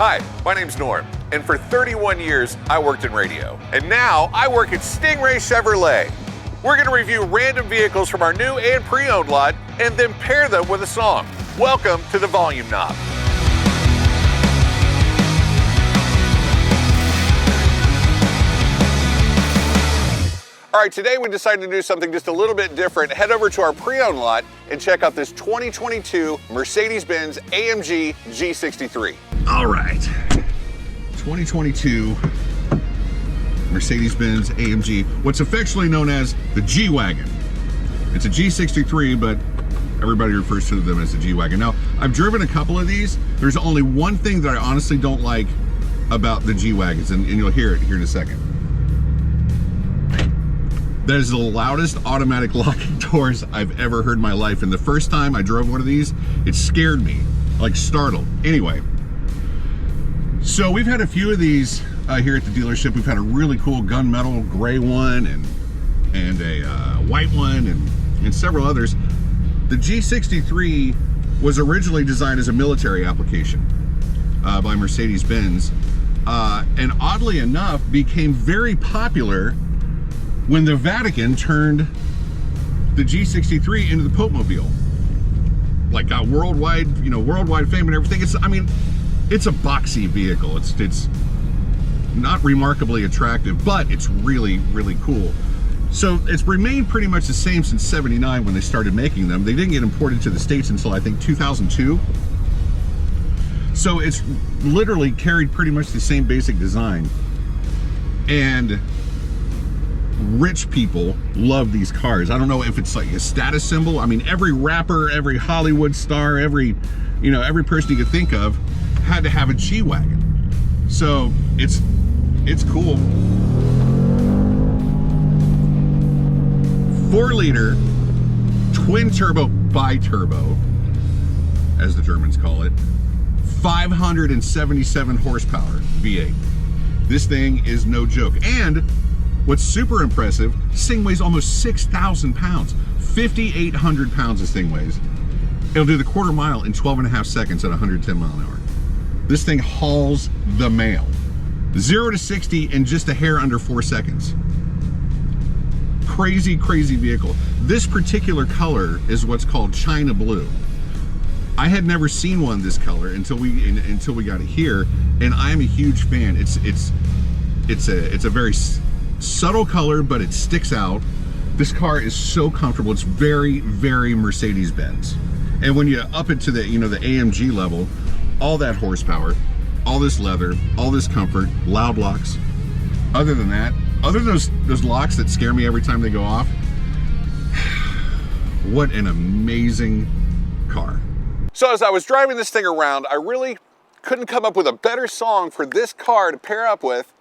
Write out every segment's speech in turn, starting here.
Hi, my name's Norm, and for 31 years, I worked in radio. And now I work at Stingray Chevrolet. We're gonna review random vehicles from our new and pre-owned lot, and then pair them with a song. Welcome to the Volume Knob. All right, today we decided to do something just a little bit different. Head over to our pre-owned lot and check out this 2022 Mercedes-Benz AMG G63. All right, 2022 Mercedes-Benz AMG, what's affectionately known as the G-Wagon. It's a G63, but everybody refers to them as the G-Wagon. Now, I've driven a couple of these. There's only one thing that I honestly don't like about the G-Wagons, and you'll hear it here in a second. That is the loudest automatic locking doors I've ever heard in my life. And the first time I drove one of these, it scared me, like startled. Anyway, so we've had a few of these here at the dealership. We've had a really cool gunmetal gray one and a white one and several others. The G63 was originally designed as a military application by Mercedes-Benz, and oddly enough became very popular when the Vatican turned the G63 into the Pope Mobile. Like got worldwide fame and everything. It's a boxy vehicle. It's not remarkably attractive, but it's really, really cool. So it's remained pretty much the same since '79 when they started making them. They didn't get imported to the States until I think 2002. So it's literally carried pretty much the same basic design. And rich people love these cars. I don't know if it's like a status symbol. I mean, every rapper, every Hollywood star, every person you could think of had to have a G-Wagon. So it's cool. 4-liter twin turbo bi-turbo, as the Germans call it, 577 horsepower V8. This thing is no joke. And what's super impressive, this thing weighs almost 6,000 pounds. 5,800 pounds this thing weighs. It'll do the quarter mile in 12.5 seconds at 110 mile an hour. This thing hauls the mail. 0 to 60 in just a hair under 4 seconds. Crazy, crazy vehicle. This particular color is what's called China Blue. I had never seen one this color until we got it here, and I'm a huge fan. It's a very subtle color, but it sticks out. This car is so comfortable. It's very, very Mercedes-Benz. And when you up it to the the AMG level, all that horsepower, all this leather, all this comfort, loud locks. Other than that, other than those locks that scare me every time they go off, what an amazing car. So as I was driving this thing around, I really couldn't come up with a better song for this car to pair up with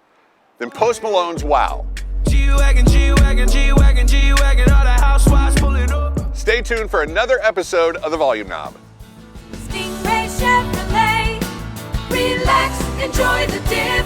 than Post Malone's Wow. G-Wagon, G-Wagon, G-Wagon, G-Wagon, all the housewives pulling up. Stay tuned for another episode of the Volume Knob. Stingray Chevrolet, relax, enjoy the dim.